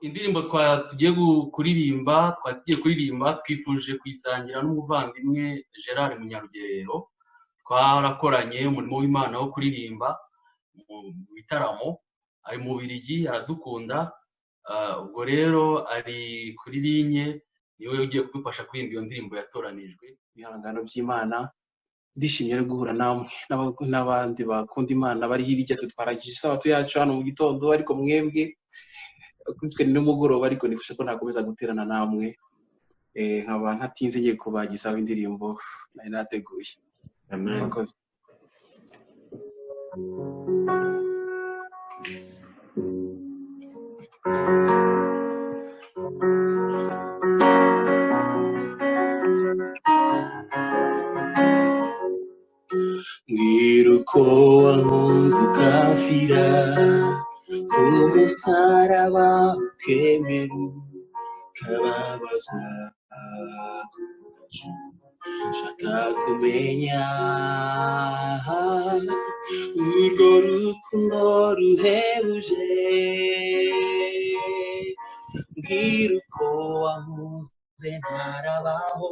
indirimbo tugiye kuririmba twifuje kuyisangira n'umuvandimwe Gerard Munyarugerero. Twarakoranye umurimo w'Imana wo kuririmba mu bitaramo, ari mu Bubiligi, aradukunda. Ubwo rero ari kuri linye, niwe ugiye kudufasha kuririmba iyo ndirimbo yatoranijwe. Ibihangano by'Imana, ndishimye no guhura namwe n'abandi bakunda Imana bari hirya. Twe twaragije isabato yacu hano mu gitondo, ariko mwebwe twe ni nimugoroba, ariko nifuje ko nakomeza guterana namwe. Nkaba ntatinze ngiye kubagizaho indirimbo nari nateguye. Amen. Mbwira uko wankunze ukafira ku musaraba, ukemera ukababazwa kucu. Nshaka kumenya urwo rukundo ruhebuje. Mbwira uko wankunze ntarabaho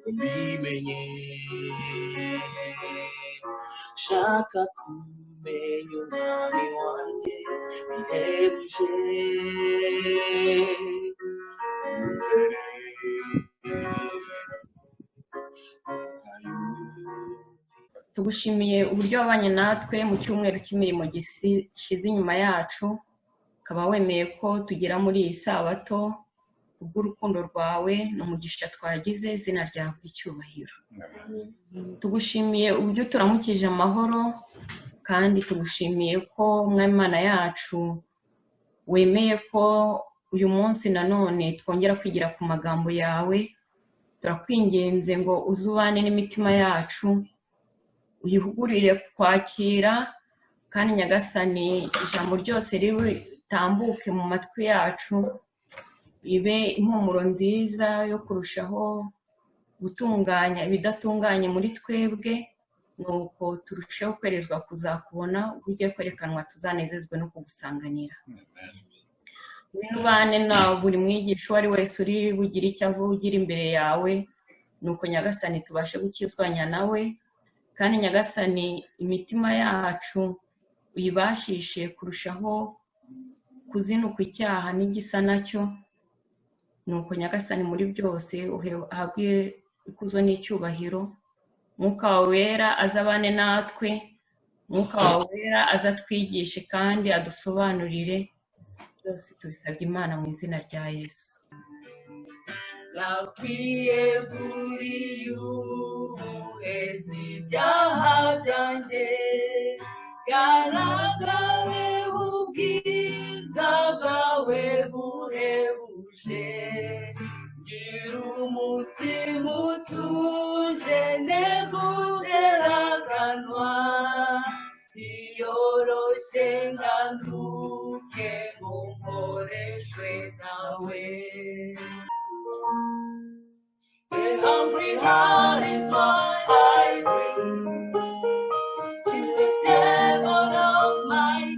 ubimenye. Shaka kumenya umwami wanjye bihebuje. Tugushimiye uburyo wabanye natwe mu cyumweru cy'imirimo gishize inyuma yacu, ukaba wemeye ko tugera muri iyi sabato kubw'urukundo rwawe n'umugisha twagize. Izina ryawe icyubahiro. Tugushimiye uburyo turamukije amahoro, kandi tugushimiye ko Mwami Imana yacu wemeye ko uyu munsi nanone twongera kwigira ku magambo yawe. Turakwinginze ngo uzubane n'imitima yacu, uyihugurire kwakira, kandi Nyagasani ijambo ryose ritambuke mu matwi yacu bibe impumuro nziza yo kurushaho gutunganya ibidatunganye muri twebwe, nuko turusheho kwerezwa kuzakubona ubwo ugiye kwerekanwa, tuzanezezwe no kugusanganira. Ubane na buri mwigisha uwo ari wese uri bugire icyo avugira imbere yawe, nuko Nyagasani tubashe gukizwanya nawe, kandi Nyagasani imitima yacu uyibashishe kurushaho kuzinuka icyaha n'igisa nacyo. Nuko Nyagasani muri byose uhabwe ikuzo n'icyubahiro. Mwuka wawe wera azabane natwe, Mwuka wawe wera azatwigishe kandi adusobanurire. Byose tubisabye Imana mu izina rya Yesu. Nakwiye kuri yuhezi ibyaha byanjye, garagare ubwiza bwawe buhebuje. Gira umutima utuje neguteraganwa, iyoroshye nganduke nkomoreshwe nawe. A hungry heart is what I bring to the table of my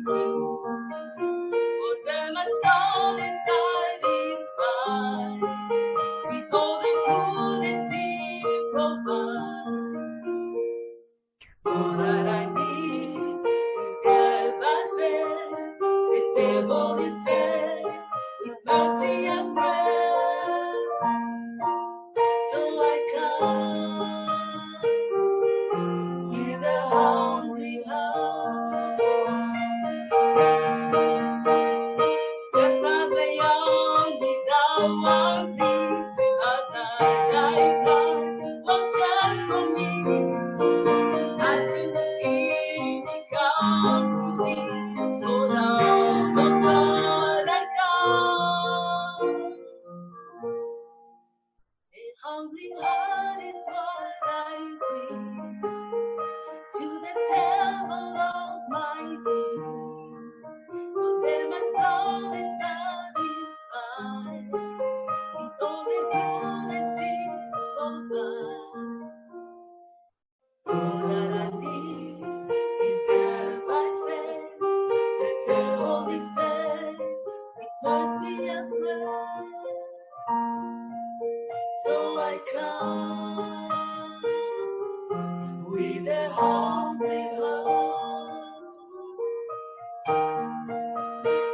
hungry heart.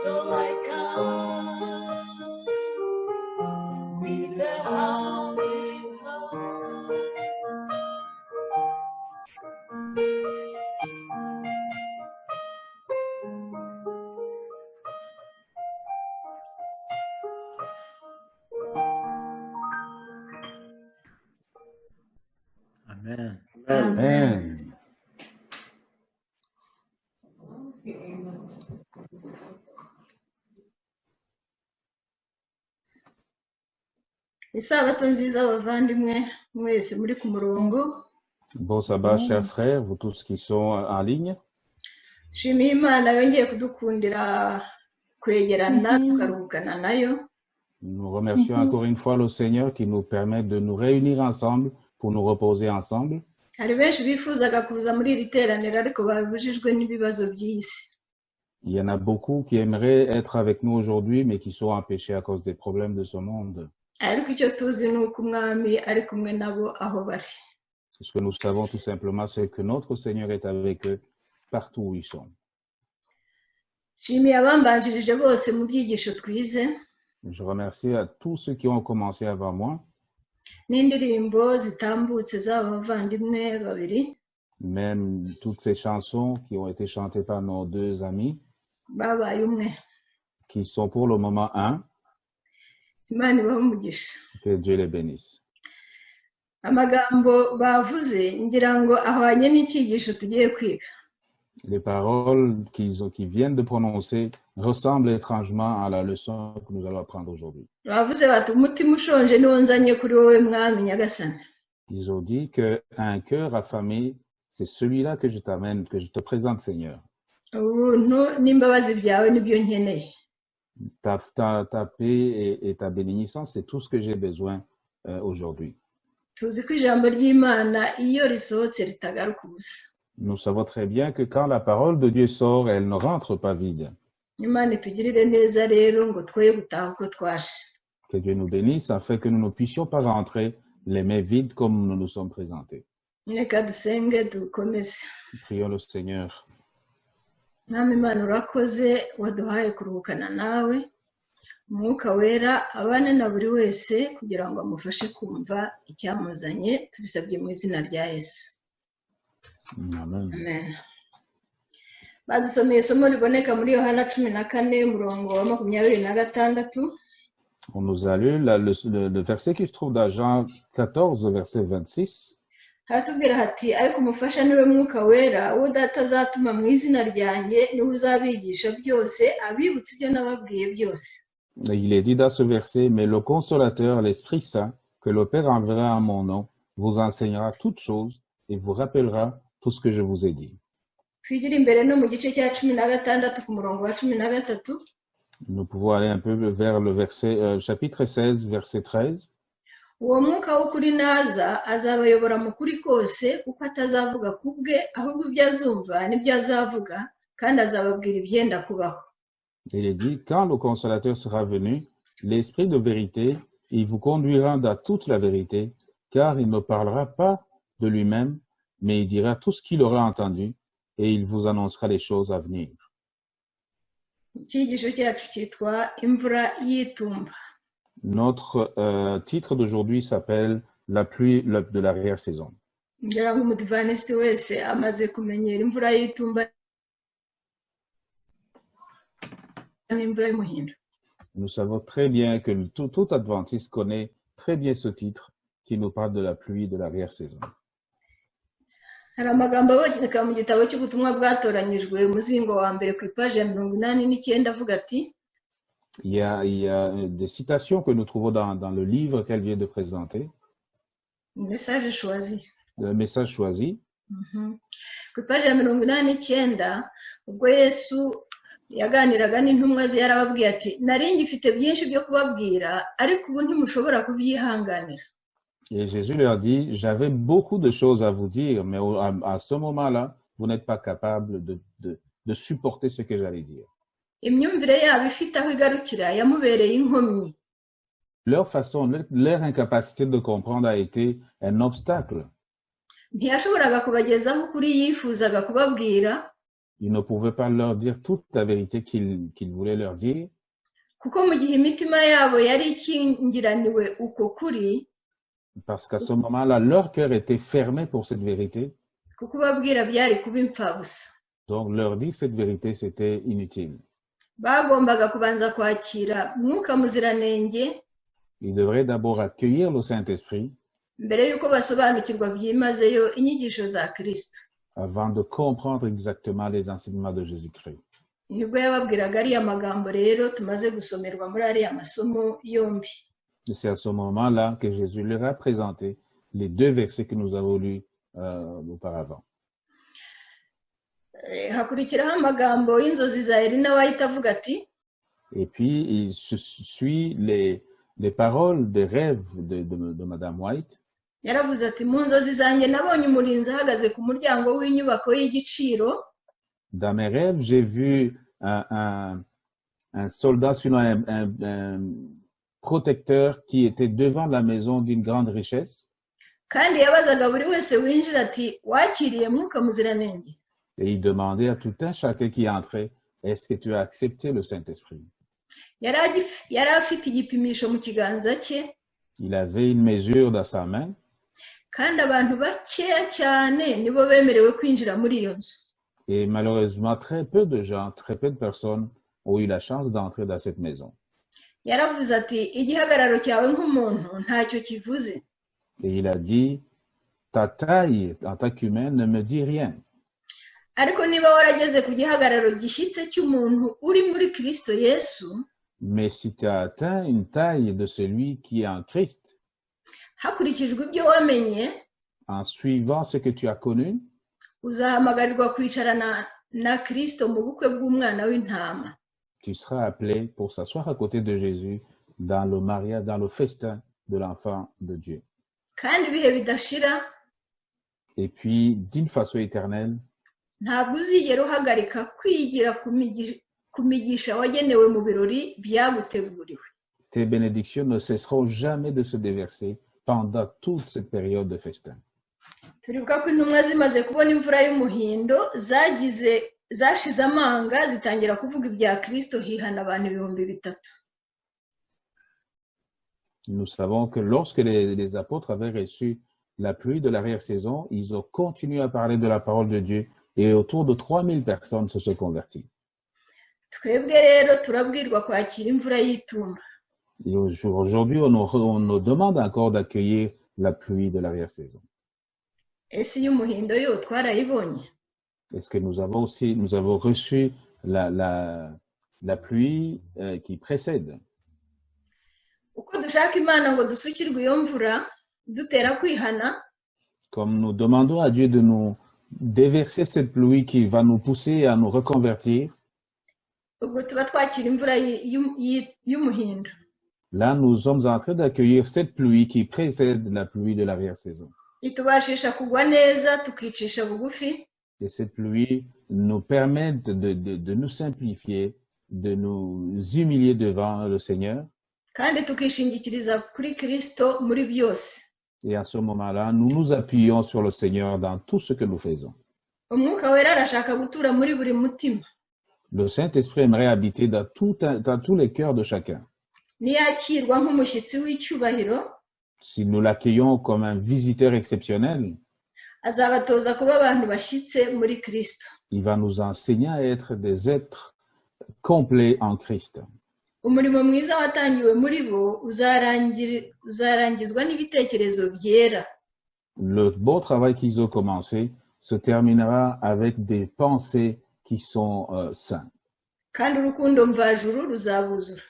So I come with a hungry heart. Amen. Amen. Isabato nziza abavandimwe mwese muri ku murongo. Bon sabbat, chers frères, vous tous qui sont en ligne. Dushimiye Imana yongeye kudukundira kwegerana tukaruhukana nayo. Nous remercions encore une fois le Seigneur qui nous permet de nous réunir ensemble pour nous reposer ensemble. Hari benshi bifuzaga kuza muri iri teraniro ariko babujijwe n'ibibazo by'isi. Il y en a beaucoup qui aimeraient être avec nous aujourd'hui, mais qui sont empêchés à cause des problèmes de ce monde. Ariko icyo tuzi ni uko umwami ari kumwe nabo aho bari. Ce que nous savons tout simplement, c'est que notre Seigneur est avec eux partout où ils sont. Nshimiye abambanjirije bose mu byigisho twize. Je remercie à tous ceux qui ont commencé avant moi, N'indirimbo zitambutse z'abavandimwe babiri même toutes ces chansons qui ont été chantées par nos deux amis, babaye umwe. qui sont pour le moment un. Imana ibahe umugisha. Que Dieu les bénisse. Amagambo bavuze ngira ngo ahwanye n'icyigisho tugiye kwiga. Les paroles qu'ils viennent de prononcer ressemblent étrangement à la leçon que nous allons apprendre aujourd'hui. Bavuze bati umutima ushonje niwo nzanye kuri wowe mwami nyagasani. Ils ont dit qu'un cœur affamé, c'est celui-là que je t'amène, que je te présente, Seigneur. Ubuntu n'imbabazi byawe nibyo nkeneye. Ta paix et ta bénédicence, c'est tout ce que j'ai besoin aujourd'hui. Tuzi ko ijambo ry'Imana iyo risohotse ritagaruka ubusa. Nous savons très bien que quand la parole de Dieu sort, elle ne rentre pas vide. Imana itugirire neza rero ngo twoye gutaha uko twaje. Que Dieu nous bénisse afin que nous ne puissions pas rentrer les mains vides comme nous nous sommes présentés. Reka dusenge dukomeze. Prions le Seigneur. Mwami Imana urakoze waduhaye kuruhukana nawe. Umwuka wera abane na buri wese kugira ngo amufashe kumva icyamuzanye, tubisabye mu izina rya Yesu. Amen. Amen. Badusomeye isomo riboneka muri Yohana 14 umurongo wa 26. On nous a lu le verset qui se trouve dans Jean 14, verset 26. Haratubwira hati ariko umufasha niwe mwuka wera uwo data azatuma mu izina ryanjye niwe uzabigisha byose abibutsa ibyo nababwiye byose. Il est dit dans ce verset, mais le consolateur, l'Esprit Saint, que le Père enverra en mon nom, vous enseignera toutes choses et vous rappellera tout ce que je vous ai dit. Twigire imbere no mu gice cya 16 ku murongo wa 13. Nous pouvons aller un peu vers le verset, chapitre 16, verset 13. Uwo mwuka w'ukuri naza azabayobora mu kuri kose kuko atazavuga ku bwe ahubwo ibyo azumva n'ibyo azavuga kandi azababwira ibyenda kubaho. Il est dit, quand le consolateur sera venu, l'Esprit de vérité, il vous conduira dans toute la vérité, car il ne parlera pas de lui-même, mais il dira tout ce qu'il aura entendu, et il vous annoncera les choses à venir. Icyigisho cyacu cyitwa imvura y'itumba. Notre titre d'aujourd'hui s'appelle « La pluie de l'arrière-saison ». Ngira ngo umudivanisti wese amaze kumenyera imvura y'itumba n'imvura y'umuhindo. Nous savons très bien que tout adventiste connaît très bien ce titre qui nous parle de la pluie de l'arrière-saison. Hari amagambo aboneka mu gitabo cy'ubutumwa bwatoranyijwe umuzingo wa mbere ku ipaji ya 89 avuga ati Il y a des citations que nous trouvons dans le livre qu'elle vient de présenter. message choisi. Le message choisi. Ku ipaji ya 89 ubwo Yesu yaganiraga n'intumwa ze yarababwiye ati nari ngifite byinshi byo kubabwira ariko ubu ntimushobora kubyihanganira. Et Jésus leur dit, j'avais beaucoup de choses à vous dire, mais à ce moment-là, vous n'êtes pas capable de supporter ce que j'allais dire. Imyumvire yabo ifite aho igarukira yamubereye inkomyi. Leur incapacité de comprendre a été un obstacle. ntiyashoboraga kubagezaho ukuri yifuzaga kubabwira Il ne pouvait pas leur dire toute la vérité qu'il voulait leur dire, kuko mu gihe imitima yabo yari ikingiraniwe uko kuri parce qu'à ce moment-là, leur cœur était fermé pour cette vérité. kukubabwira byari kuba impfabusa. Donc, leur dire cette vérité, c'était inutile. Bagombaga kubanza kwakira Mwuka Muziranenge Ils devraient d'abord accueillir le Saint-Esprit mbere y'uko basobanukirwa byimazeyo inyigisho za Kristo. avant de comprendre exactement les enseignements de Jésus-Christ. Nibwo yababwiraga ariya magambo rero tumaze gusomerwa muri ariya masomo yombi. Et c'est à ce moment-là que Jésus leur a présenté les deux versets que nous avons lus auparavant. Hakurikiraho amagambo y'inzozi za Elina White avuga ati, Et puis, il suit les paroles des rêves de Madame White. yaravuze ati mu nzozi zanjye nabonye umurinzi ahagaze ku muryango w'inyubako y'igiciro. Dans mes rêves, j'ai vu un soldat, sinon un protecteur qui était devant la maison d'une grande richesse. Kandi yabazaga buri wese winjira ati wakiriye Mwuka Muziranenge. Et il demandait à tout un chacun qui entrait, est-ce que tu as accepté le Saint-Esprit? Yari afite igipimisho mu kiganza cye. Il avait une mesure dans sa main. Kandi abantu bakeya cyane nibo bemerewe kwinjira muri iyo nzu. Et malheureusement, très peu de gens, très peu de personnes ont eu la chance d'entrer dans cette maison. Yaravuze ati igihagararo cyawe nk'umuntu ntacyo kivuze. Et il a dit, ta taille en tant qu'humain ne me dit rien. Ariko niba warageze ku gihagararo gishyitse cy'umuntu uri muri Kristo Yesu, Mais si tu as atteint une taille de celui qui est en Christ, hakurikijwe ibyo wamenye, en suivant ce que tu as connu, uzahamagarirwa kwicarana na Kristo mu bukwe bw'umwana w'intama. tu seras appelé pour s'asseoir à côté de Jésus dans le mariage, dans le festin de l'enfant de Dieu. Kandi ibihe bidashira, Et puis, d'une façon éternelle, ntabwo uzigera uhagarika kwigira ku migisha wagenewe mu birori byaguteguriwe. tes bénédictions ne cesseront jamais de se déverser pendant toute cette période de festin. Turibuka ko intumwa zimaze kubona imvura y'umuhindo zashize amanga zitangira kuvuga ibya Kristo hihana abantu 3,000. Nous savons que lorsque les apôtres avaient reçu la pluie de l'arrière-saison, ils ont continué à parler de la parole de Dieu et autour de 3000 personnes se sont converties. Twebwe rero turabwirwa kwakira imvura y'itumba. Et aujourd'hui, on nous demande encore d'accueillir la pluie de l'arrière-saison. Ese y'umuhindo yo twarayibonye? Est-ce que nous avons reçu la pluie qui précède? Uko dushaka Imana ngo dusukirwe iyo mvura, dutera kwihana, Comme nous demandons à Dieu de nous déverser cette pluie qui va nous pousser à nous reconvertir, ubwo tuba twakira imvura y'umuhindo. là, nous sommes en train d'accueillir cette pluie qui précède la pluie de l'arrière-saison. Itubashisha kugwa neza tukicisha bugufi, Et cette pluie nous permet de nous simplifier, de nous humilier devant le Seigneur. kandi tukishingikiriza kuri Kristo muri byose. Et à ce moment-là, nous nous appuyons sur le Seigneur dans tout ce que nous faisons. Umwuka wera arashaka gutura muri buri mutima. Le Saint-Esprit aimerait habiter dans tous les cœurs de chacun. Niyakirwa nk'umushyitsi w'icyubahiro, Si nous l'accueillons comme un visiteur exceptionnel, azabatoza kuba abantu bashyitse muri Kristo. il va nous enseigner à être des êtres complets en Christ. Umurimo mwiza watangiwe muri bo uzarangizwa n'ibitekerezo byera. Le beau travail qu'ils ont commencé se terminera avec des pensées qui sont saintes. Kandi urukundo mvajuru ruzabuzura.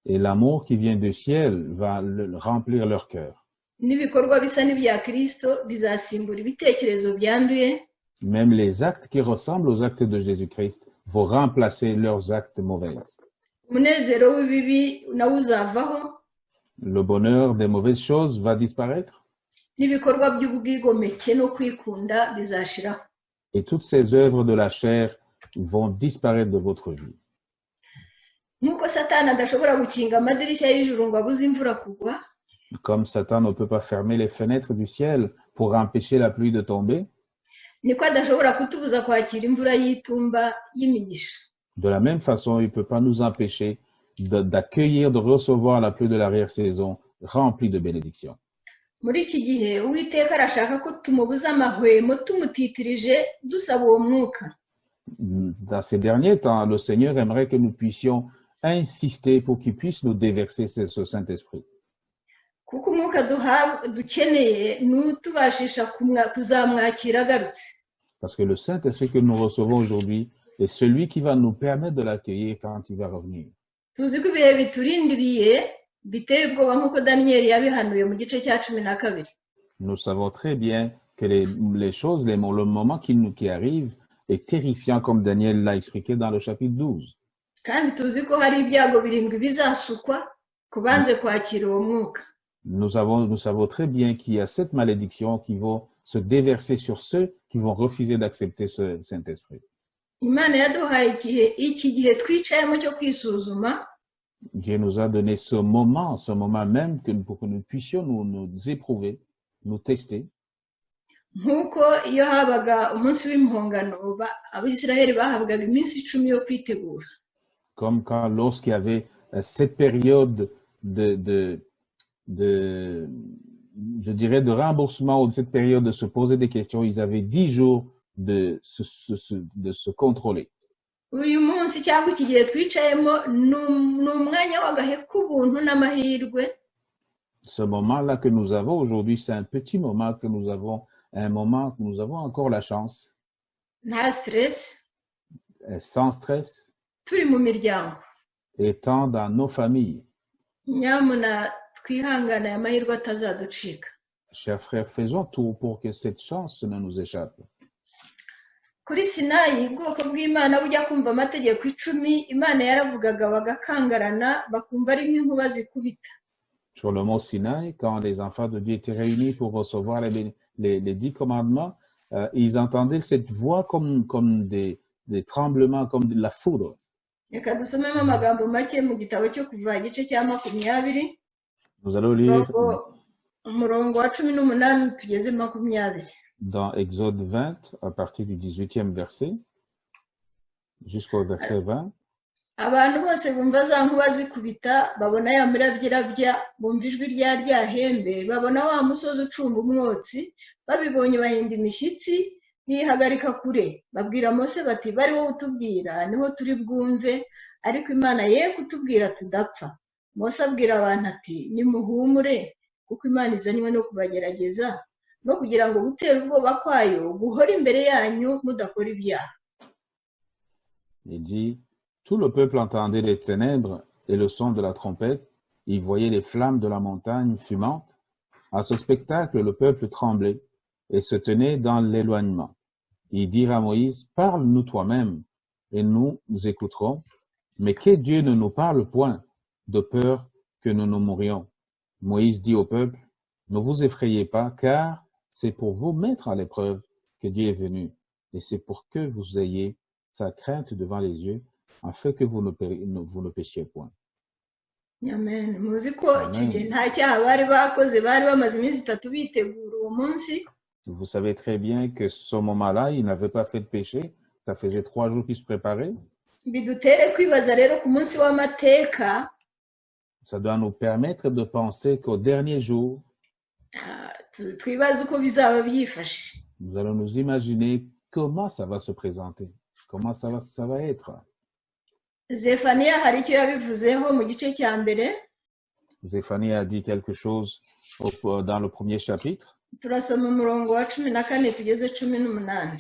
Et l'amour qui vient du ciel va remplir leur cœur. N'ibikorwa bisa n'ibya Kristo bizasimbura ibitekerezo byanduye. Même les actes qui ressemblent aux actes de Jésus-Christ vont remplacer leurs actes mauvais. Umunezero w'ibibi nawo uzavaho. Le bonheur des mauvaises choses va disparaître. N'ibikorwa by'ubwigomeke no kwikunda bizashiraho. Et toutes ces œuvres de la chair vont disparaître de votre vie. Nk'uko Satani adashobora gukinga amadirishya y'ijuru ngo abuze imvura kugwa, Comme Satan ne peut pas fermer les fenêtres du ciel pour empêcher la pluie de tomber, niko adashobora kutubuza kwakira imvura y'itumba y'imigisha. de la même façon, il ne peut pas nous empêcher d'accueillir, de recevoir la pluie de l'arrière-saison remplie de bénédictions. Muri iki gihe Uwiteka arashaka ko tumubuza amahwemo tumutitirije dusaba uwo mwuka. Dans ces derniers temps, le Seigneur aimerait que nous puissions insister pour qu'il puisse nous déverser ce Saint-Esprit. Kuko umwuka dukeneye n'utubashisha kuzamwakira agarutse. Parce que le Saint-Esprit que nous recevons aujourd'hui est celui qui va nous permettre de l'accueillir quand il va revenir. Tuzi ko ibihe biturindiriye biteye ubwoba nk'uko Daniyeli yabihanuye mu gice cya 12. Nous savons très bien que les choses, le moment qui arrive est terrifiant comme Daniel l'a expliqué dans le chapitre 12. Kandi tuzi ko hari ibyago 7 bizasukwa ku banze kwakira uwo mwuka. Nous savons très bien qu'il y a 7 malédictions qui vont se déverser sur ceux qui vont refuser d'accepter ce Saint-Esprit. Imana yaduhaye iki gihe twicayemo cyo kwisuzuma. Dieu nous a donné ce moment même pour que nous puissions nous éprouver, nous tester. Nk'uko iyo habaga umunsi w'impongano Abisiraheli bahabwaga iminsi 10 yo kwitegura. Comme lorsqu'il y avait cette période de remboursement, ou cette période de se poser des questions, ils avaient 10 jours de se contrôler. Uyu munsi cyangwa iki gihe twicayemo n'umwanya w'agahe k'ubuntu n'amahirwe. Ce moment-là que nous avons aujourd'hui, c'est un petit moment que nous avons, un moment que nous avons encore la chance. Nta stress. Sans stress. Turi mu miryango. Étant dans nos familles. Nyamuna twihangana amahirwe atazaducika. Chers frères, faisons tout pour que cette chance ne nous échappe. Kuri Sinayi ubwoko bw'Imana bujya kumva amategeko 10 Imana yaravugaga bagakangarana bakumva ari nk'inkuba zikubita. Sur le mont Sinaï, quand les enfants de Dieu étaient réunis pour recevoir les 10 commandements, ils entendaient cette voix comme des tremblements, comme de la foudre. Reka dusomemo amagambo make mu gitabo cyo kuva igice cya 20. Nous allons lire umurongo wa 18 tugeze 20. Dans Exode 20, à partir du 18e verset, jusqu'au verset 20. Abantu bose bumva za nkuba zikubita babona ya mirabyirabya bumva ijwi rya hembe babona wa musozi ucumba umwotsi babibonye bahinda imishyitsi bihagarika kure babwira Mose bati bari wowe utubwira niho turi bwumve ariko Imana ye kutubwira tudapfa. Mose abwira abantu ati nimuhumure kuko Imana izanywe no kubagerageza no kugira ngo gutera ubwoba kwayo guhora imbere yanyu mudakora ibyaha. Il dit, tout le peuple entendait les ténèbres et le son de la trompette. Il voyait les flammes de la montagne fumante. À ce spectacle, le peuple tremblait et se tenait dans l'éloignement. Ils dirent à Moïse, parle-nous toi-même et nous écouterons, mais que Dieu ne nous parle point, de peur que nous nous mourions. Moïse dit au peuple, ne vous effrayez pas, car c'est pour vous mettre à l'épreuve que Dieu est venu, et c'est pour que vous ayez sa crainte devant les yeux, afin que vous ne péchiez point. Amen. Muzi ko iki gihe nta cyaha bari bakoze bari bamaze iminsi 3 bitegura uwo munsi. Vous savez très bien que ce moment-là, ils n'avaient pas fait de péché. Ça faisait 3 jours qu'ils se préparaient. Bidutere kwibaza rero ku munsi w'amateka. Ça doit nous permettre de penser qu'au dernier jour, twibaza uko bizaba byifashe. Nous allons nous imaginer comment ça va se présenter, comment ça va être. Zefania hari icyo yabivuzeho mu gice cya mbere. Zéphanie a dit quelque chose dans le premier chapitre. Turasoma umurongo wa 14 tugeze 18.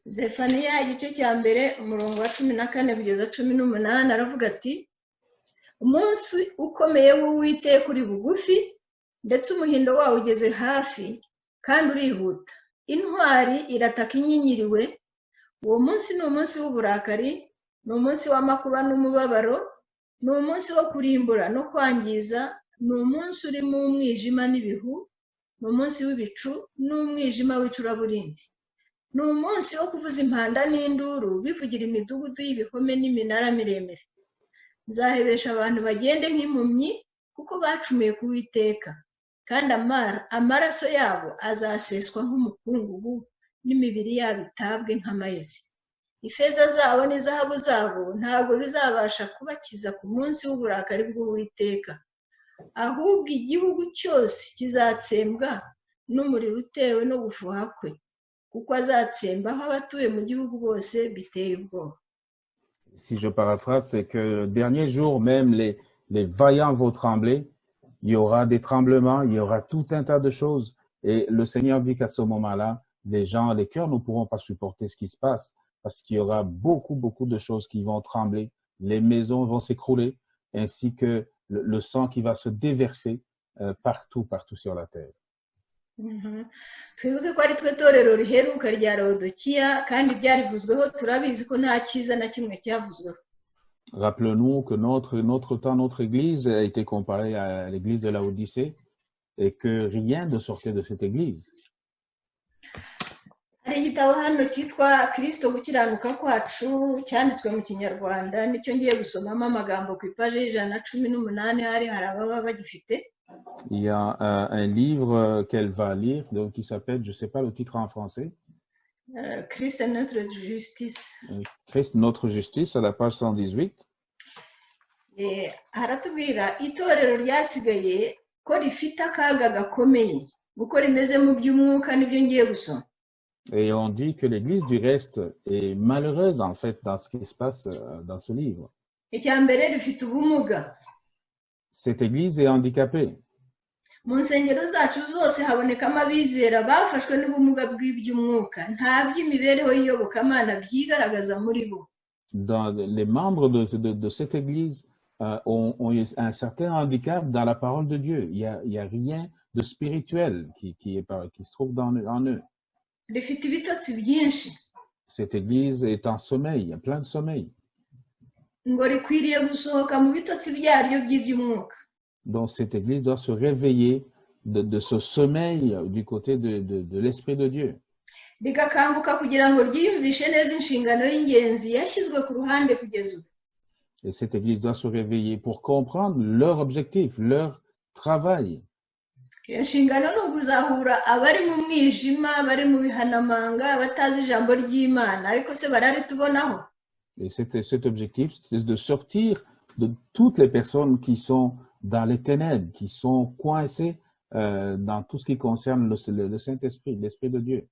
Zefania igice cya mbere umurongo wa 14 kugeza 18 aravuga ati umunsi ukomeye w'Uwiteka uri bugufi ndetse umuhindo wawo ugeze hafi kandi urihuta intwari irataka inyinyiriwe uwo munsi ni umunsi w'uburakari ni umunsi w'amakuba n'umubabaro ni umunsi wo kurimbura no kwangiza ni umunsi urimo umwijima n'ibihu ni umunsi w'ibicu n'umwijima w'icuraburindi ni umunsi wo kuvuza impanda n'induru bivugira imidugudu y'ibihome n'iminara miremire nzahebesha abantu bagende nk'impumyi kuko bacumuye ku Uwiteka kandi amaraso yabo azaseswa nk'umukungugu n'imibiri yabo itabwe nk'amayezi. Ifeza zabo n'izahabu zabo ntabwo bizabasha kubakiza ku munsi w'uburakari bw'Uwiteka, ahubwo igihugu cyose kizatsembwa n'umuriro utewe no gufuha kwe, kuko azatsembaho abatuye mu gihugu bose biteye ubwoba. Si je paraphrase, c'est que le dernier jour, même les vaillants vont trembler. Il y aura des tremblements, il y aura tout un tas de choses. Et le Seigneur dit qu'à ce moment-là, les cœurs ne pourront pas supporter ce qui se passe parce qu'il y aura beaucoup de choses qui vont trembler. Les maisons vont s'écrouler, ainsi que le sang qui va se déverser partout sur la terre. Twibuke ko ari twe torero riheruka rya Laodikiya, kandi byarivuzweho turabizi ko nta cyiza na kimwe cyavuzweho. Rappelons-nous que notre église a été comparée à l'église de Laodicée et que rien ne sortait de cette église. Hari igitabo hano cyitwa Kristo gukiranuka kwacu cyanditswe mu Kinyarwanda, nicyo ngiye gusomamo amagambo ku ipaje y'118 hari ababa bagifite. Il y a un livre qu'elle va lire, donc, qui s'appelle, je ne sais pas le titre en français. Christ notre justice. Christ notre justice, à la page 118. Haratubwira itorero ryasigaye ko rifite akaga gakomeye kuko rimeze mu by'umwuka, nibyo ngiye gusoma. Et on dit que l'église du reste est malheureuse en fait dans ce qui se passe dans ce livre. Icya mbere rifite ubumuga. Cette église est handicapée. Mu nsengero zacu zose habonekamo abizera bafashwe n'ubumuga bw'iby'umwuka, nta by'imibereho y'iyobokamana byigaragaza muri bo. Dans les membres de cette église ont un certain handicap dans la parole de Dieu. Il y a rien de spirituel qui se trouve en eux. Rifite ibitotsi byinshi. Cette église est en sommeil, plein de sommeil. Ngo rikwiriye gusohoka mu bitotsi byaryo by'iby'umwuka. Donc cette église doit se réveiller de ce sommeil du côté de l'Esprit de Dieu. Rigakanguka kugira ngo ryiyumvishe neza inshingano y'ingenzi yashyizwe ku ruhande kugeza ubu. Et cette église doit se réveiller pour comprendre leur objectif, leur travail. Iyo nshingano ni ukuzahura abari mu mwijima, bari mu bihanamanga, batazi ijambo ry'Imana, ariko se bararitubonaho. Et cet objectif, c'est de sortir de toutes les personnes qui sont dans les ténèbres, qui sont coincées dans tout ce qui concerne le Saint-Esprit, l'Esprit de Dieu.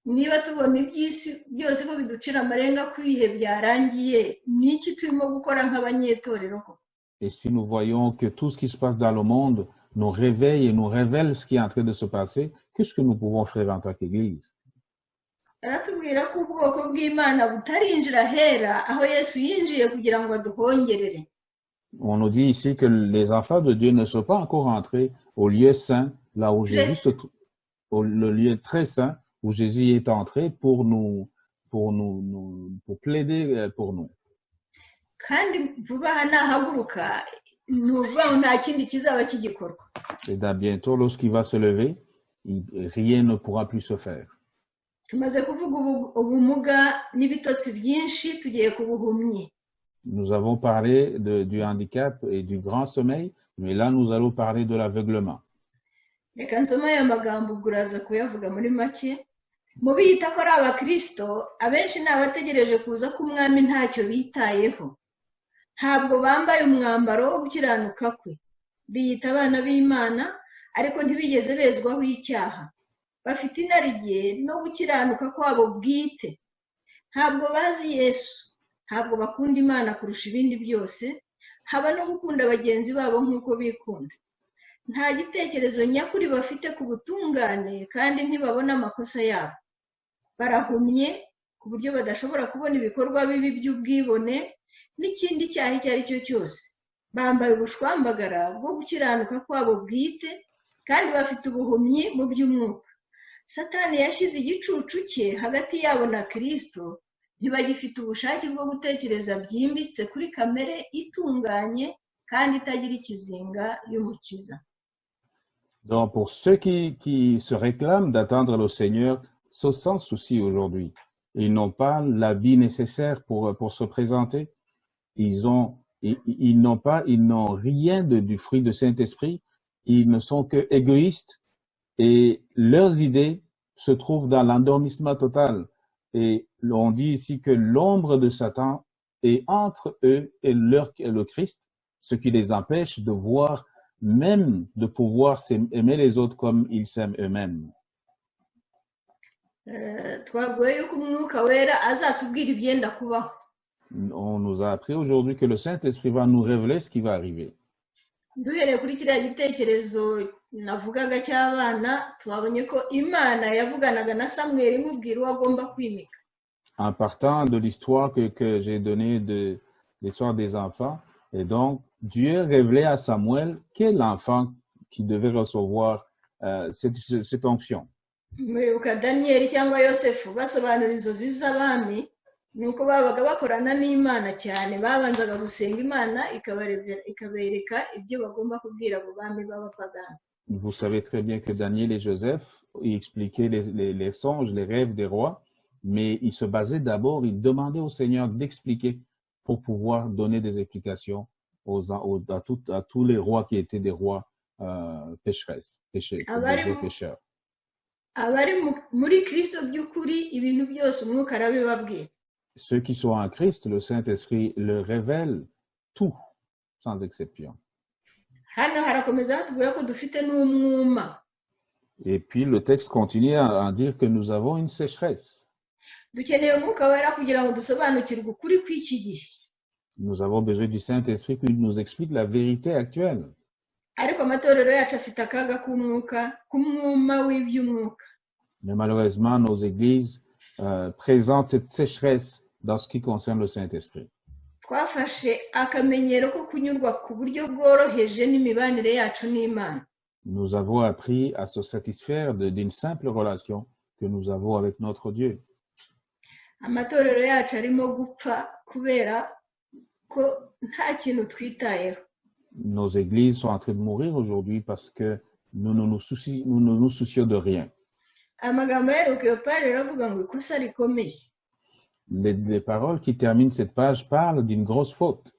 Niba tubona iby'isi byose ko biducira amarenga ko ibihe byarangiye, ni iki turimo gukora nk'abanyetorero ko? Et si nous voyons que tout ce qui se passe dans le monde nous réveille et nous révèle ce qui est en train de se passer, qu'est-ce que nous pouvons faire en tant qu'Église? Aratubwira ko ubwoko bw'Imana butarinjira ahera aho Yesu yinjiye kugira ngo aduhongerere. On nous dit ici que les enfants de Dieu ne sont pas encore entrés au lieu saint, là où Jésus se trouve, le lieu très saint où Jésus est entré pour plaider pour nous. Kandi vuba aha nahaguruka nuvuga nta kindi kizaba kigikorwa. Et bientôt, lorsqu'il va se lever, rien ne pourra plus se faire. Tumaze kuvuga ubumuga n'ibitotsi byinshi, tugiye ku buhumyi. Nous avons parlé du handicap et du grand sommeil, mais là nous allons parler de l'aveuglement. Reka nsoma aya magambo uraza kuyavuga muri make. Mu biyita ko ari abakristo, abenshi ni abategereje kuza k'umwami ntacyo bitayeho. Ntabwo bambaye umwambaro wo gukiranuka kwe. Biyita abana b'Imana, ariko ntibigeze bezwaho icyaha. Bafite inarijye no gukiranuka kwabo bwite. Ntabwo bazi Yesu, ntabwo bakunda Imana kurusha ibindi byose, haba no gukunda bagenzi babo nk'uko bikunda. Nta gitekerezo nyakuri bafite ku butungane, kandi ntibabona amakosa yabo. Barahumye ku buryo badashobora kubona ibikorwa bibi by'ubwibone n'ikindi cyaha icyo ari cyo cyose. Bambaye ubushwambagara bwo gukiranuka kwabo bwite, kandi bafite ubuhumyi mu by'umwuka. Satani yashyize igicucu cye hagati yabo na Kristo, ntibagifite ubushake bwo gutekereza byimbitse kuri kamere itunganye kandi itagira ikizinga y'Umukiza. Donc pour ceux qui se réclament d'attendre le Seigneur, sont sans souci aujourd'hui. Ils n'ont pas l'habit nécessaire pour se présenter. Ils n'ont rien du fruit du Saint-Esprit. ils ne sont que égoïstes et leurs idées se trouvent dans l'endormissement total. Et on dit ici que l'ombre de Satan est entre eux et le Christ, ce qui les empêche de voir, même de pouvoir aimer les autres comme ils s'aiment eux-mêmes. twabwiwe yuko umwuka wera azatubwira ibyenda kubaho. On nous a appris aujourd'hui que le Saint-Esprit va nous révéler ce qui va arriver. Duhereye kuri kiriya gitekerezo navugaga cy'abana, twabonye ko Imana yavuganaga na Samweli imubwira uwo agomba kwimika. En partant de l'histoire que j'ai donnée de l'histoire des enfants, et donc Dieu révélait à Samuel quel enfant qui devait recevoir cette onction. Muribuka Daniyeli cyangwa Yosefu basobanura inzozi z'abami, nuko babaga bakorana n'Imana cyane, babanzaga gusenga Imana ikabereka ibyo bagomba kubwira abo bami b'abapagani. Vous savez très bien que Daniel et Joseph expliquaient les songes, les rêves des rois, mais ils se basaient d'abord, ils demandaient au Seigneur d'expliquer pour pouvoir donner des explications à tous les rois qui étaient des rois pécheurs. Abari muri Kristo by'ukuri ibintu byose umwuka arabibabwira. Ceux qui sont en Christ, le Saint-Esprit leur révèle tout, sans exception. Hano harakomeza hatubwira ko dufite n'umwuma. Et puis le texte continue à dire que nous avons une sécheresse. Dukeneye umwuka wera kugira ngo dusobanukirwe ukuri kw'iki gihe. Nous avons besoin du Saint-Esprit qui nous explique la vérité actuelle. Ariko amatorero yacu afite akaga k'umwuma w'iby'umwuka. Mais malheureusement, nos églises présentent cette sécheresse dans ce qui concerne le Saint-Esprit. Twafashe akamenyero ko kunyurwa ku buryo bworoheje n'imibanire yacu n'Imana. Nous avons appris à se satisfaire d'une simple relation que nous avons avec notre Dieu. Amatorero yacu arimo gupfa kubera ko nta kintu twitayeho. Nos églises sont en train de mourir aujourd'hui parce que nous ne nous soucions de rien. Amagambo yaheruka Pawulo aravuga ngo ikosa rikomeye. Les paroles qui terminent cette page parlent d'une grosse faute.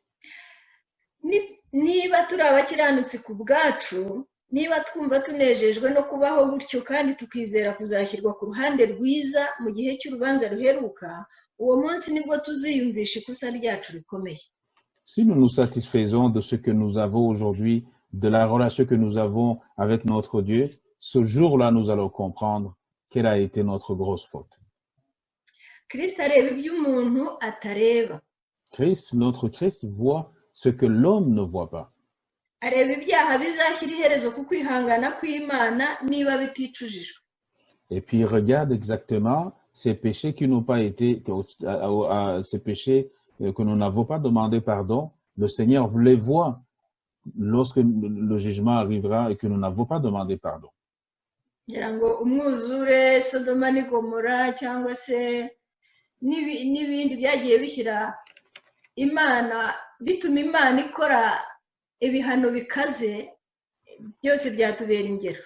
Niba turi abakiranutsi ku bwacu, niba twumva tunejejwe no kubaho gutyo kandi tukizera kuzashyirwa ku ruhande rwiza mu gihe cy'urubanza ruheruka, uwo munsi nibwo tuziyumvisha ikosa ryacu rikomeye. Si nous nous satisfaisons de ce que nous avons aujourd'hui, de la relation que nous avons avec notre Dieu, ce jour-là, nous allons comprendre quelle a été notre grosse faute. Kristo areba ibyo umuntu atareba. Notre Christ voit ce que l'homme ne voit pas. Areba ibyaha bizashyira iherezo ku kwihangana kw'Imana niba biticujijwe. Et puis il regarde exactement ces péchés qui n'ont pas été, ces péchés que nous n'avons pas demandé pardon. Le Seigneur les voit lorsque le jugement arrivera et que nous n'avons pas demandé pardon. Ngira ngo umwuzure Sodoma ni Gomora cyangwa se n'ibindi byagiye bishyira Imana, bituma Imana ikora ibihano bikaze, byose byatubera ingero.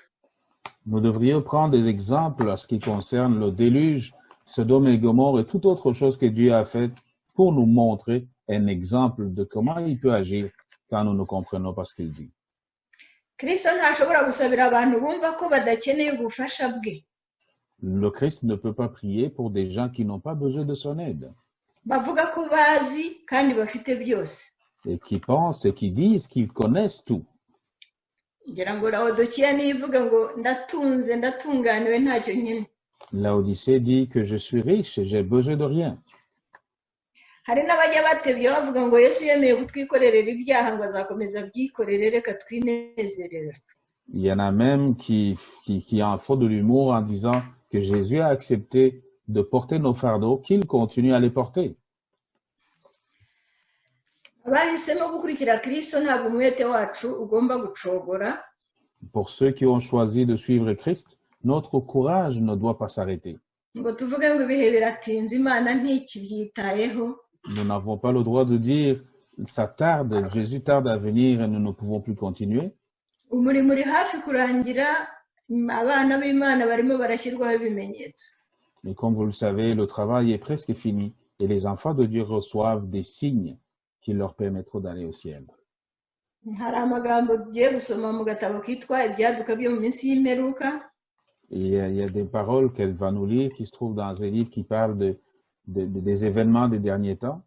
Nous devrions prendre des exemples à ce qui concerne le déluge, Sodome et Gomorrhe et toute autre chose que Dieu a fait pour nous montrer un exemple de comment il peut agir quand nous ne comprenons pas ce qu'il dit. Kristo ntashobora gusabira abantu bumva ko badakeneye ubufasha bwe. Le Christ ne peut pas prier pour des gens qui n'ont pas besoin de son aide. Bavuga ko bazi kandi bafite byose. Et qui pensent et qui disent qu'ils connaissent tout. Ngira ngo Laodikiya nivuga ngo ndatunze ndatunganiwe ntacyo nkene. Laodicée dit que je suis riche et j'ai besoin de rien. Hari n'abajya batebye bavuga ngo Yesu yemeye kutwikorerera ibyaha ngo azakomeza byikorere reka twinezerere. Il y en a même qui en font de l'humour en disant que Jésus a accepté de porter nos fardeaux, qu'il continue à les porter. Abahisemo gukurikira Kristo ntabwo umwete wacu ugomba gucogora. Pour ceux qui ont choisi de suivre Christ, notre courage ne doit pas s'arrêter. Ngo tuvuge ngo ibihe biratinze Imana ntikibyitayeho. Nous n'avons pas le droit de dire ça tarde, Jésus tarde à venir et nous ne pouvons plus continuer. Umurimo uri hafi kurangira, abana b'Imana barimo barashyirwaho ibimenyetso. Mais comme vous le savez, le travail est presque fini et les enfants de Dieu reçoivent des signes qui leur permettront d'aller au ciel. hari amagambo tugiye gusoma mu gatabo kitwa ibyaduka byo mu minsi y'imperuka. Et il y a des paroles qu'elle va nous lire qui se trouvent dans un livre qui parle des événements des derniers temps.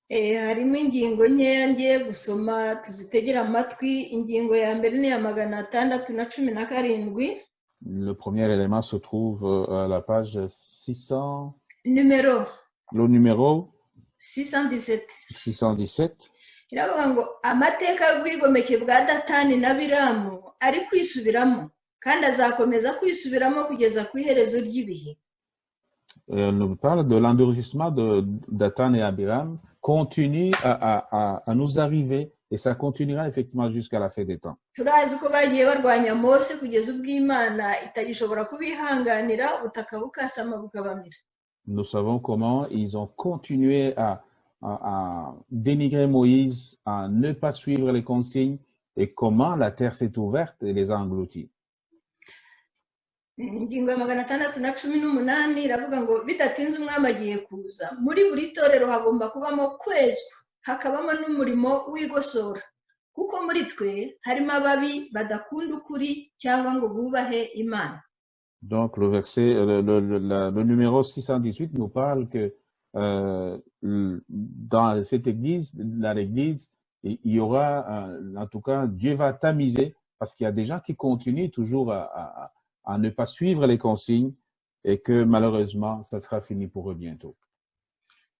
Harimo ingingo nkeya ngiye gusoma tuzitegera amatwi. Ingingo ya mbere ni ya 617. Le premier élément se trouve à la page 600, Numero le numéro 617. 617. Iravuga ngo amateka y'ubwigomeke bwa Datani na Biramu ari kwisubiramo kandi azakomeza kwisubiramo kugeza ku iherezo ry'ibihe. Elle nous parle de l'enregistrement de Dathan et Abiram continue à nous arriver et ça continuera effectivement jusqu'à la fin des temps. Turazi ko bagiye barwanya Mose kugeza ubwo Imana itagishobora kubihanganira ubutaka bukasama bukabamira. Nous savons comment ils ont continué à dénigrer Moïse, à ne pas suivre les consignes et comment la terre s'est ouverte et les a engloutis. Ingingo ya 618 iravuga ngo bidatinze umwami agiye kuza, muri buri torero hagomba kubamo kwezwa, hakabamo n'umurimo w'igosora, kuko muri twe harimo ababi badakunda ukuri cyangwa ngo bubahe Imana. Donc le verset, le numéro 618 nous parle que dans cette église, dans l'église, il y aura, en tout cas, Dieu va tamiser parce qu'il y a des gens qui continuent toujours à ne pas suivre les consignes et que malheureusement, ça sera fini pour eux bientôt.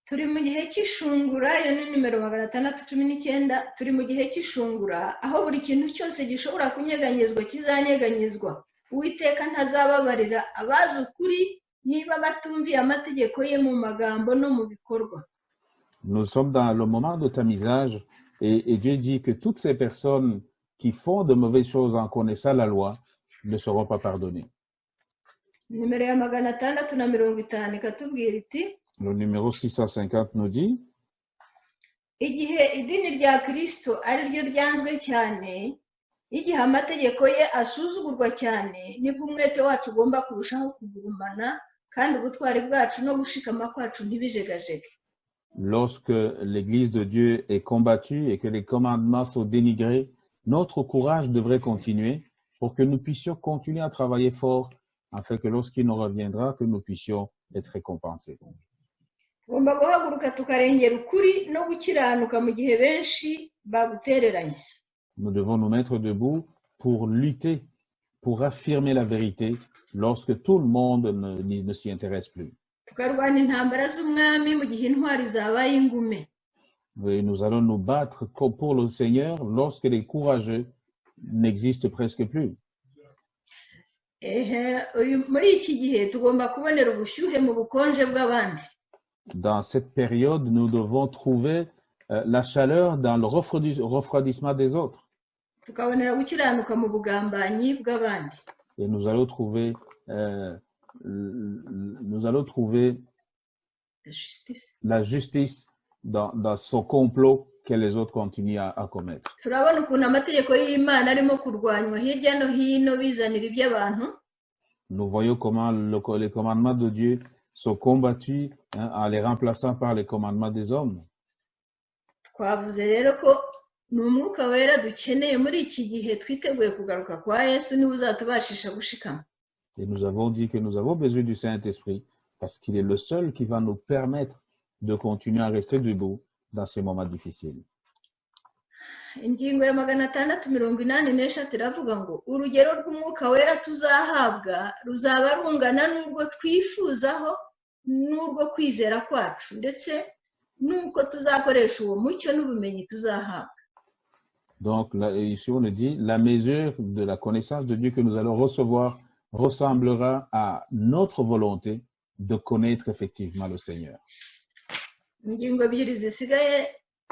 Turi mu gihe cy'ishungura, iyo ni numero 619. Turi mu gihe cy'ishungura aho buri kintu cyose gishobora kunyeganyezwa kizanyeganyezwa. Uwiteka ntazababarira abazi ukuri niba batumviye amategeko ye mu magambo no mu bikorwa. Nous sommes dans le moment de tamisage et Dieu dit que toutes ces personnes qui font de mauvaises choses en connaissant la loi ne seront pas pardonnées. Numero ya 650 ikatubwira iti, le numéro 650 nous dit, igihe idini rya Kristo ari ryo ryanzwe cyane, igihe amategeko ye asuzugurwa cyane, nibwo umwete wacu ugomba kurushaho kugurumana kandi ubutwari bwacu no gushikama kwacu ntibijegajege. Lorsque l'Église de Dieu est combattue et que les commandements sont dénigrés, notre courage devrait continuer pour que nous puissions continuer à travailler fort afin que lorsqu'il nous reviendra, que nous puissions être récompensés. Tugomba guhaguruka tukarengera ukuri no gukiranuka mu gihe benshi bagutereranye. Nous devons nous mettre debout pour lutter, pour affirmer la vérité lorsque tout le monde ne s'y intéresse plus. Tukarwana intambara z'umwami mu gihe intwari zabaye ingume. Et nous allons nous battre pour le Seigneur lorsque les courageux n'existent presque plus. Muri iki gihe tugomba kubonera ubushyuhe mu bukonje bw'abandi. Dans cette période, nous devons trouver la chaleur dans le refroidissement des autres. Tukabonera gukiranuka mu bugambanyi bw'abandi. Et nous allons trouver la justice dans son complot que les autres continuent à commettre. Turabona ukuntu amategeko y'Imana arimo kurwanywa hirya no hino bizanira iby'abantu. Nous voyons comment les commandements de Dieu sont combattus en les remplaçant par les commandements des hommes. Twavuze rero ko ni umwuka wera dukeneye muri iki gihe twiteguye kugaruka kwa Yesu niwe uzatubashisha gushikama. Et nous avons dit que nous avons besoin du Saint-Esprit parce qu'il est le seul qui va nous permettre de continuer à rester debout dans ces moments difficiles. Ingingo ya 683 iravuga ngo urugero rw'umwuka wera tuzahabwa ruzaba rungana n'urwo twifuzaho n'urwo kwizera kwacu ndetse n'uko tuzakoresha uwo mucyo n'ubumenyi tuzahabwa. Donc là, ici on nous dit la mesure de la connaissance de Dieu que nous allons recevoir ressemblera à notre volonté de connaître effectivement le Seigneur. Ingingo ebyiri zisigaye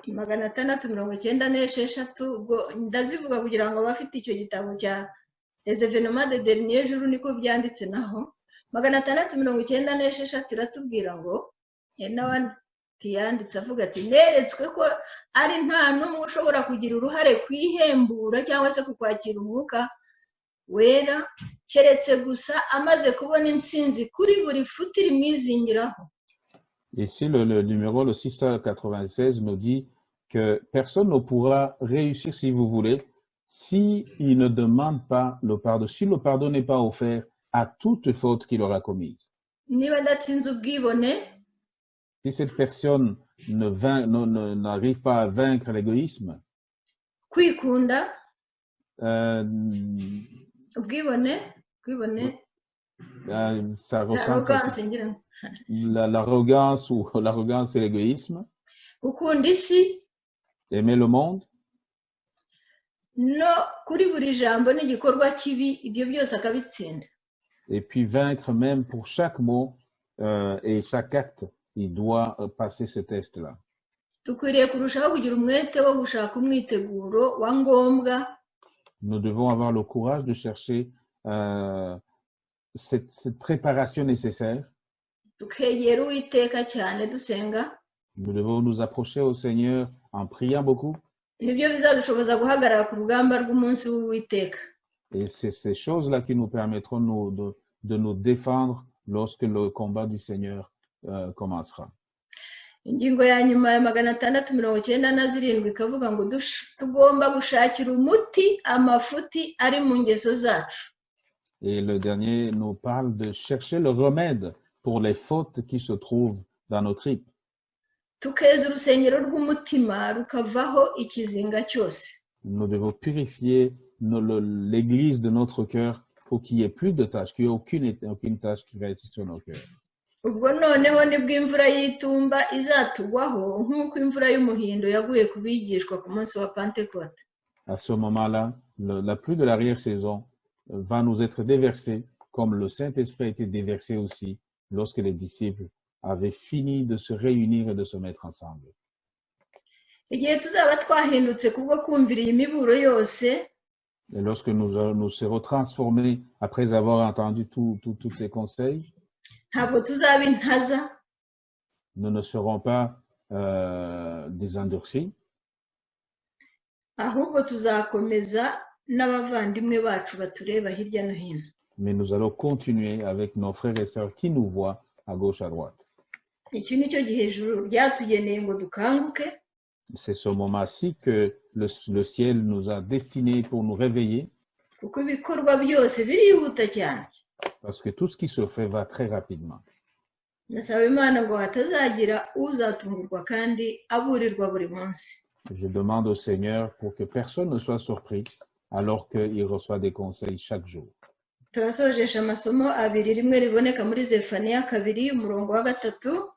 696 ubwo ndazivuga kugira ngo abafite icyo gitabo cya Les événements des derniers jours niko byanditse naho. 696 iratubwira ngo n'abandi yanditse avuga ati neretswe ko ari nta n'umwe ushobora kugira uruhare kwihembura cyangwa se kukwakira umwuka wera keretse gusa amaze kubona intsinzi kuri buri futi rimwizingiraho. Ici, le numéro 696 nous dit que personne ne pourra réussir, si vous voulez, s'il ne demande pas le pardon, si le pardon n'est pas offert à toute faute qu'il aura commise. niba adatsinze ubwibone Si cette personne n'arrive pas à vaincre l'égoïsme, kwikunda euh, ubwibone ça ressent arrogance ngira ngo. l'arrogance ou l'arrogance et l'égoïsme, gukunda isi aimer le monde, no kuri buri jambo n'igikorwa kibi ibyo byose akabitsinda. et puis vaincre même pour chaque mot et chaque acte, il doit passer ce test-là. Dukwiriye kurushaho kugira umwete wo gushaka umwiteguro wa ngombwa Nous devons avoir le courage de chercher cette préparation nécessaire. tukegera Uwiteka cyane dusenga, Nous devons nous approcher au Seigneur en priant beaucoup. nibyo bizadushoboza guhagarara ku rugamba rw'umunsi w'Uwiteka. Et c'est ces choses-là qui nous permettront de nous défendre lorsque le combat du Seigneur commencera. Ingingo ya nyuma ya 697 ikavuga ngo tugomba gushakira umuti amafuti ari mu ngeso zacu. Et le dernier nous parle de chercher le remède pour les fautes qui se trouvent dans nos tripes. Tukeza urusengero rw'umutima rukavaho ikizinga cyose. Nous devons purifier l'église de notre cœur pour qu'il n'y ait plus de tâches, qu'il n'y ait aucune tâche qui reste sur nos cœurs. Ubwo noneho nibwo imvura y'itumba izatugwaho nk'uko imvura y'umuhindo yaguye ku bigishwa ku munsi wa Pentecote. À ce moment-là, la pluie de l'arrière-saison va nous être déversée, comme le Saint-Esprit a été déversé aussi lorsque les disciples avaient fini de se réunir et de se mettre ensemble. Igihe tuzaba twahindutse kubwo kumvira iyi miburo yose, Et lorsque nous serons transformés après avoir entendu tous ces conseils, ntabwo tuzaba intaza, nous ne serons pas des endurcis, ahubwo tuzakomeza n'abavandimwe bacu batureba hirya no hino. mais nous allons continuer avec nos frères et sœurs qui nous voient à gauche, à droite. Iki nicyo gihe ijuru ryatugeneye ngo dukanguke, C'est ce moment-ci que le ciel nous a destinés pour nous réveiller, kuko ibikorwa byose birihuta cyane. parce que tout ce qui se fait va très rapidement. Ndasaba Imana ngo hatazagira uzatungurwa kandi aburirwa buri munsi. Je demande au Seigneur pour que personne ne soit surpris alors qu'il reçoit des conseils chaque jour. Turasojesha amasomo abiri, rimwe riboneka muri Zefaniya 2 umurongo wa 3.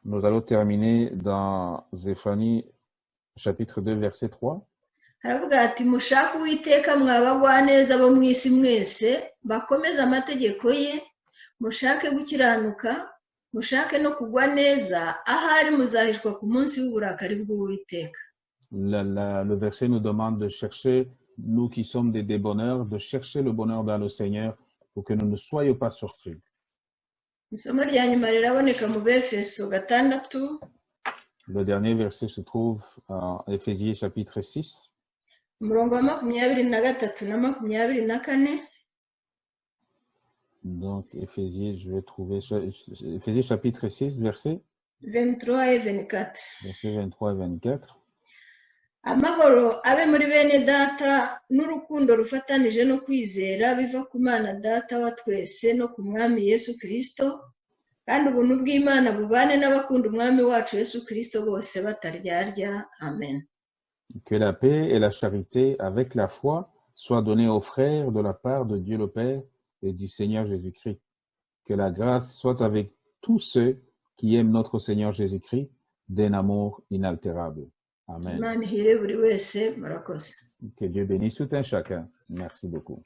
Nous allons terminer dans Zéphanie chapitre 2 verset 3. Haravuga ati mushake Uwiteka mwabagwaneza bo mu isi mwese bakomeza amategeko ye, mushake gukiranuka, mushake no kugwa neza, ahari muzahishwa ku munsi w'uburakari bw'Uwiteka. Le verset nous demande de chercher, nous qui sommes des débonneurs, de chercher le bonheur dans le Seigneur pour que nous ne soyons pas surpris. Isomo rya nyuma riraboneka mu Befeso 6. Le dernier verset se trouve en Éphésiens chapitre 6. Umurongo wa 23 na 24. Donc, Éphésiens, je vais trouver Éphésiens chapitre 6, verset 23 et 24. Versets 23 et 24. Amahoro abe muri bene data n'urukundo rufatanije no kwizera biva ku Mana Data wa twese no ku Mwami Yesu Kristo, kandi ubuntu bw'Imana bubane n'abakunda Umwami wacu Yesu Kristo bose bataryarya. Amen. Que la paix et la charité avec la foi soient données aux frères de la part de Dieu le Père et du Seigneur Jésus-Christ. Que la grâce soit avec tous ceux qui aiment notre Seigneur Jésus-Christ d'un amour inaltérable. Amen. Imana ihire buri wese, murakoze. Que Dieu bénisse tout un chacun. Merci beaucoup.